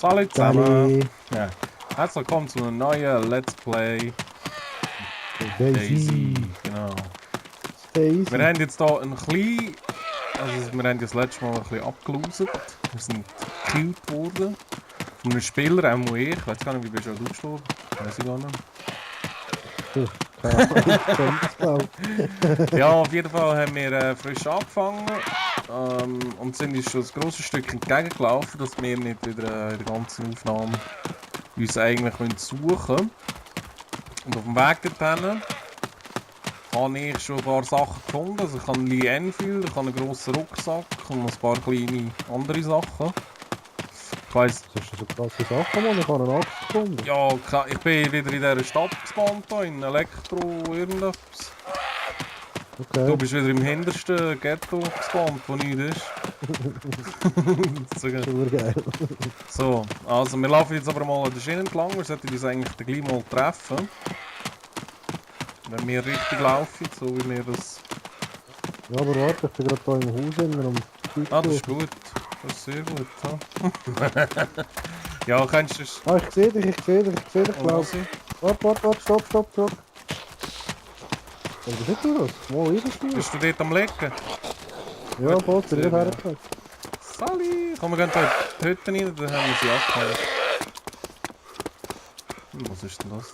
Salut zusammen! Salut. Ja. Herzlich willkommen zu einem neuen Let's Play Daisy. Genau. Daisy. Wir haben jetzt hier ein klein... Also wir haben das letzte Mal ein bisschen abgeloset. Wir sind gekillt worden. Von einem Spieler, auch ich. Ich weiß gar nicht, wie bist du gestorben? Weiß ich gar nicht. Ja, auf jeden Fall haben wir frisch angefangen. Und sind uns schon ein grosses Stück entgegengelaufen, dass wir nicht wieder in der ganzen Aufnahme uns eigentlich suchen müssen. Und auf dem Weg dorthin habe ich schon ein paar Sachen gefunden. Also ich habe einen Lee Enfield, ich habe einen grossen Rucksack und noch ein paar kleine andere Sachen. Ich weiss... Das ist so krasse Sache, Mann. Ich habe einen Axt gefunden. Ja, ich bin wieder in dieser Stadt gespawnt, in Elektro irgendetwas. Okay. Du bist wieder im hintersten Ghetto gespawnt, wo nichts ist. Super geil. So, also wir laufen jetzt aber mal an der Schiene entlang. Wir sollten uns eigentlich gleich mal treffen. Wenn wir richtig laufen, so wie wir das... Ja, aber warte, ich bin gerade hier im Haus und Ah, das ist gut. Das ist sehr gut. Ja, ja kennst du es? Ah, ich sehe dich, glaube. Warte, stopp. Ja, was ist das? Wo ist das? Bist du dort am Lecken? Ja, voll, bin ich ja. hergekommen. Sali! Komm, wir gehen da in die Hütte rein, dann haben wir sie abgeholt. Was ist denn das?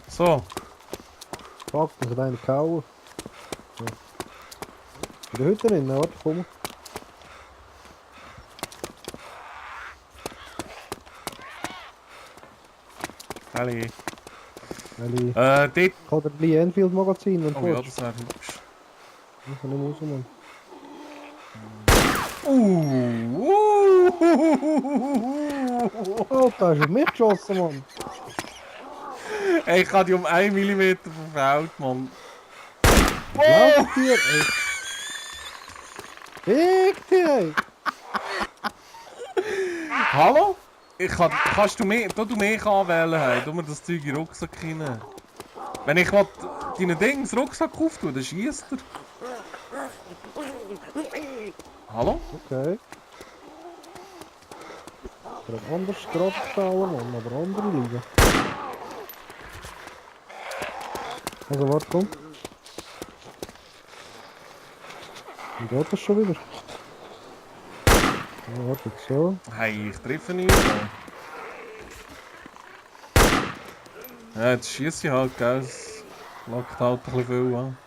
So. Fuck, ich habe einen gehauen. Ja. In der Hütte drin, warte, komm. Sali. Weil Dort... ich habe den Lee Enfield Magazin, wenn du Oh ja, willst. das wäre hübsch. Ich kann nicht raus, Mann. Oh, da hast du auf mich geschossen, Mann. Ey, ich habe die um 1 mm verfehlt, Mann. Lauf dir, ey. Fick dich, ey. Hallo? Kannst du mich anwählen, hey? Tu mir das Zeug in den Rucksack rein. Wenn ich deinen Dings Rucksack auftue, dann schießt er. Hallo? Okay. Ich habe anders gerade gefallen, Mann, aber andere liegen. Also warte, komm. Wie geht das schon wieder? Ja, warte, so. Hey, ich treffe nicht. Ja, jetzt schieße ich halt, gell? Es lockt halt ein bisschen viel an.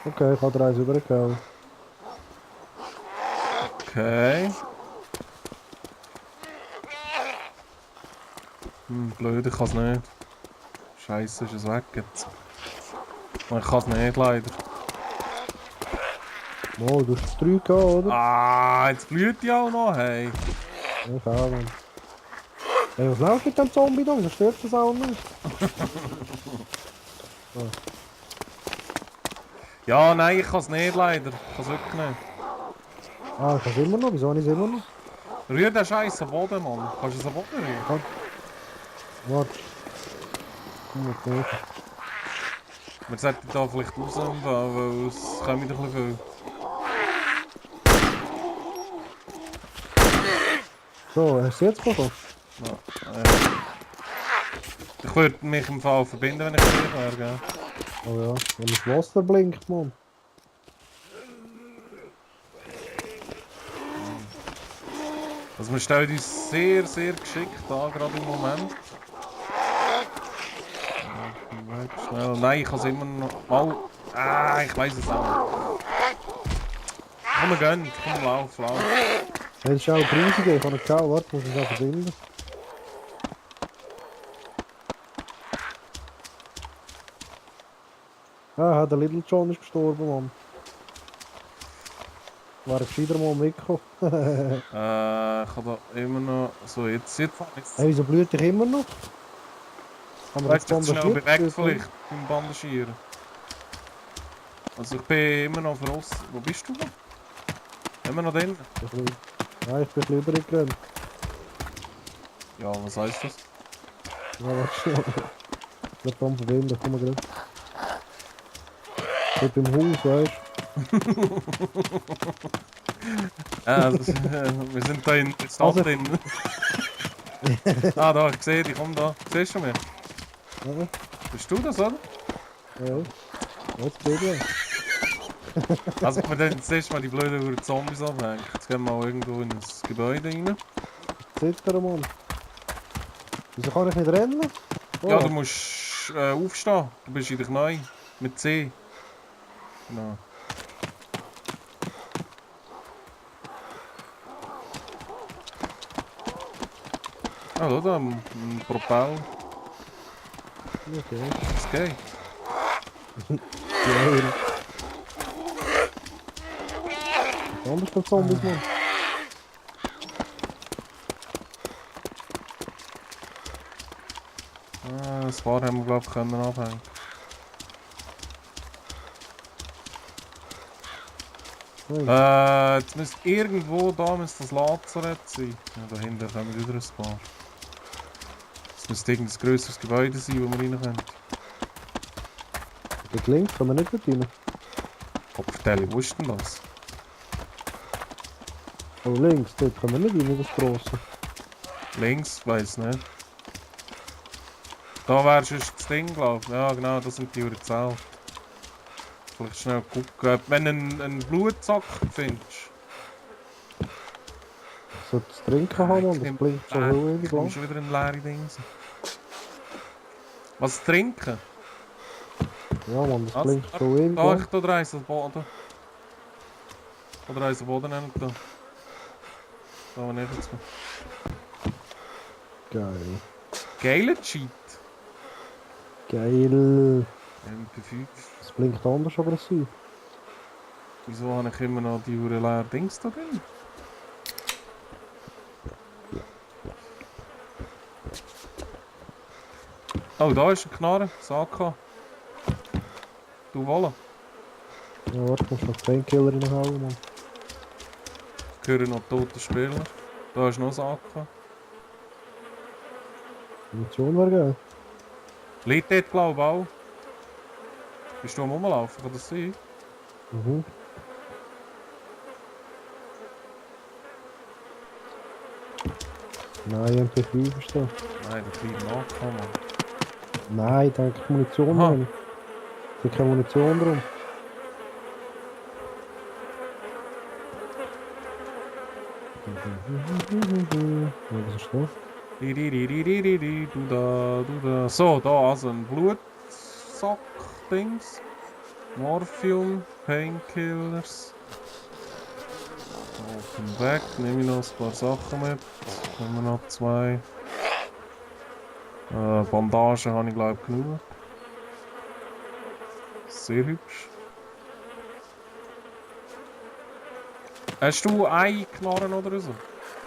Okay, ich habe 3 übergehauen. Okay. Blöd, ich kann es nicht. Scheiße, ist es weg jetzt. Ich kann es nicht, leider. Oh, du hast 3 gehabt, oder? Ah, jetzt blüht die auch noch, hey. Ich auch, Mann. Hey, was läuft mit dem Zombie da? Stört das auch nicht? Ja, nein, ich kann es nicht, leider. Ich kann es wirklich nicht. Ah, ich kann es immer noch. Wieso habe ich es immer noch? Rühr den Scheiß am Boden, Mann. Kannst du es am Boden rühren? Warte. Okay. Wir sollten da vielleicht raus, weil es kommt wieder ein bisschen viel. So, hast du jetzt bekommen? Ja, ich würde mich im Fall verbinden, wenn ich hier wäre, gell? Oh ja, wenn das Wasser blinkt, Mann. Also wir stellen uns sehr, sehr geschickt an, gerade im Moment. Ja, schnell. Nein, ich kann es immer noch... Mal... Ah, ich weiß es auch. Komm, wir gehen. Komm, lauf. Das ist auch grusig, ich habe nicht gehauen. Warte, muss ich es auch verbinden. Ah, der Little John ist gestorben, Mann. Wäre gescheiter mal mitgekommen. Ich habe da immer noch... So, jetzt. Hey, wieso blüht dich immer noch? Haben wir Weißt du, schnell bandagiert? bewegt vielleicht beim Bandagieren. Also ich bin immer noch draussen. Wo bist du? Immer noch drin? Ja, ich bin ein bisschen übergerannt. Ja, was heisst das? Ja, warte schnell. Ich bin am Verbinden, komm mal gerade. Ich bin im Haus, weißt du? Also, wir sind da in der Stadt Also- drin. Ah, da, ich sehe dich, komm da. Siehst du mich? Ja, Bist du das, oder? ja. Jetzt bin ich. Also, wir dann zuerst mal die blöden Zombies abhängen. Jetzt gehen wir mal irgendwo in ein Gebäude rein. Zittern, Mann. Wieso kann ich nicht rennen? Oh, Ja, du musst aufstehen. Du bist in der Knäu. Mit C. Genau. Ah, da, ein Propell. okay. Das geht. Geil. Anders für Zombies, Mann. Ah, das Fahr haben wir, glaube ich, können abhängen. Jetzt müsste irgendwo da müsste das Lazarett sein. Ja, dahinter kommen wieder ein paar. Es müsste irgendein grösseres Gebäude sein, wo wir rein können. Der links kann man nicht dort rein. Kopfteile, wo ist denn das? Oh, links, dort kann man nicht rein, das grosse. Links, weiß nicht. Da wäre sonst das Ding, glaube ich. Ja, genau, das sind die Zelte. Vielleicht schnell gucken. Wenn du einen Blutsack findest. Ich sollte es trinken haben, Mann. Das blinkt schon ewig Ich komme lang. schon wieder in leere Dings. Was trinken? Ja, Mann, das Was? blinkt schon ewig Da, lang. ich tue eins auf den Boden. Oder eins auf den Boden nehmen. Da. Da war nicht jetzt. Geil. Geiler Cheat. Geil. MP5. Das blinkt anders aggressiv. Wieso habe ich immer noch die leeren Dings da drin? Oh, da ist ein Knarre. Saka. Du wollen. Ja, warte, ich muss noch Painkiller reinhauen, Mann. Ich höre noch tote Spieler. Da ist noch Saka. Munition wäre geil. Liegt dort, glaube ich, auch. Bist du am Rumlaufen? Kann das sein? Mhm. Nein, MP5 ist da. Nein, der kleine Nahkampf, Mann. Nein, da habe ich Munition Aha. drin. Da ist keine Munition drum. Ja, was ist da? Du da, du da. So, da also ein Blutsack-Dings. Morphium, Painkillers. Open Back, nehme ich noch ein paar Sachen mit. Haben wir noch zwei. Bandagen habe ich glaube ich genug. Sehr hübsch. Hast du Knarren oder so?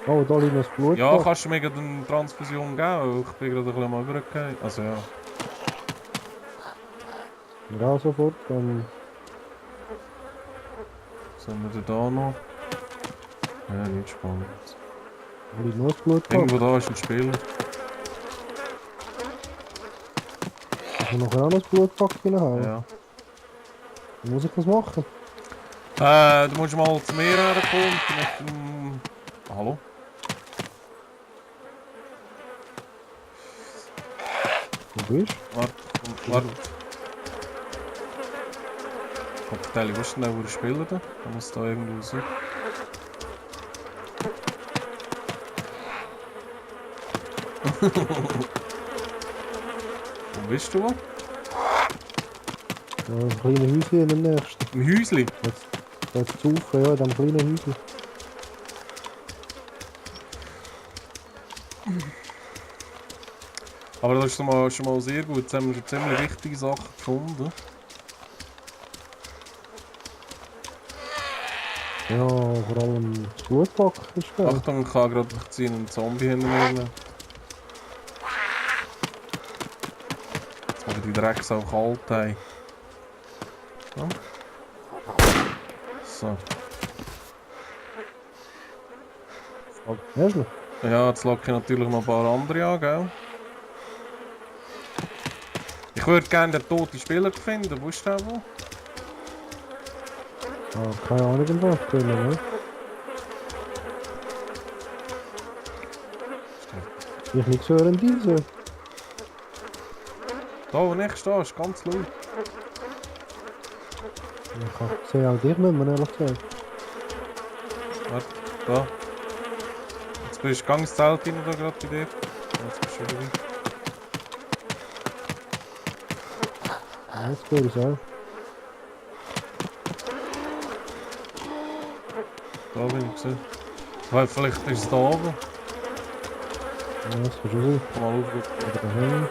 Oh, da liegt noch das Blut. Ja, kannst du mir gerade eine Transfusion geben? Ich bin gerade ein bisschen am Übergehen. Also ja. Ja, sofort. Dann Was haben wir denn da noch? Ja, nicht spannend. da liegt noch das Blut. Irgendwo da ist ein Spieler. Ich muss nachher auch noch das Blutpack reinhauen. Ja. Wie muss ich das machen? Du musst mal zu mir herkommen mit dem... Hallo? Wo bist du? Warte. Kopfteile, wo ist denn der, wo der Spieler da? Da muss da irgendwo sein. Wo bist du? Ja, ein kleines Häuschen in dem nächsten. Im Häusli? Da ist zu ja, in diesem kleinen Häuschen. Aber das ist schon mal sehr gut. Jetzt haben wir schon ziemlich wichtige Sachen gefunden. Ja, vor allem das Blutpack ist geil. Achtung, ich kann gerade einen Zombie hinter mir nehmen. Jetzt machen die Drecksau kalt. Hey. Ja. So. Hast du noch? Ja, jetzt locke ich natürlich noch ein paar andere an, gell? Ich würde gerne den toten Spieler finden. Wo ist der wo? Ah, keine Ahnung, was drinnen, ne? Ich nicht so hören diese. Da wo ich stehe, ist ganz laut. Ich sehe auch dich nicht mehr, ehrlich gesagt. Warte, da. Jetzt bist du ins Zelt rein, da gerade bei dir. Jetzt bist du wieder rein. Ja, jetzt höre ich auch. Da bin ich gesehen. Weil vielleicht ist es da oben. Ja, das kannst du sehen. Mal aufgucken. Oder daheim.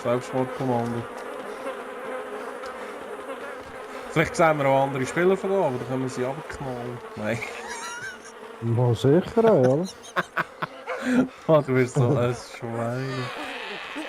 Selbstmordkommando. Vielleicht sehen wir auch andere Spieler von da, aber dann können wir sie abknallen. Nein. Mal sicher auch, oder? Oh, du bist so ein Schwein.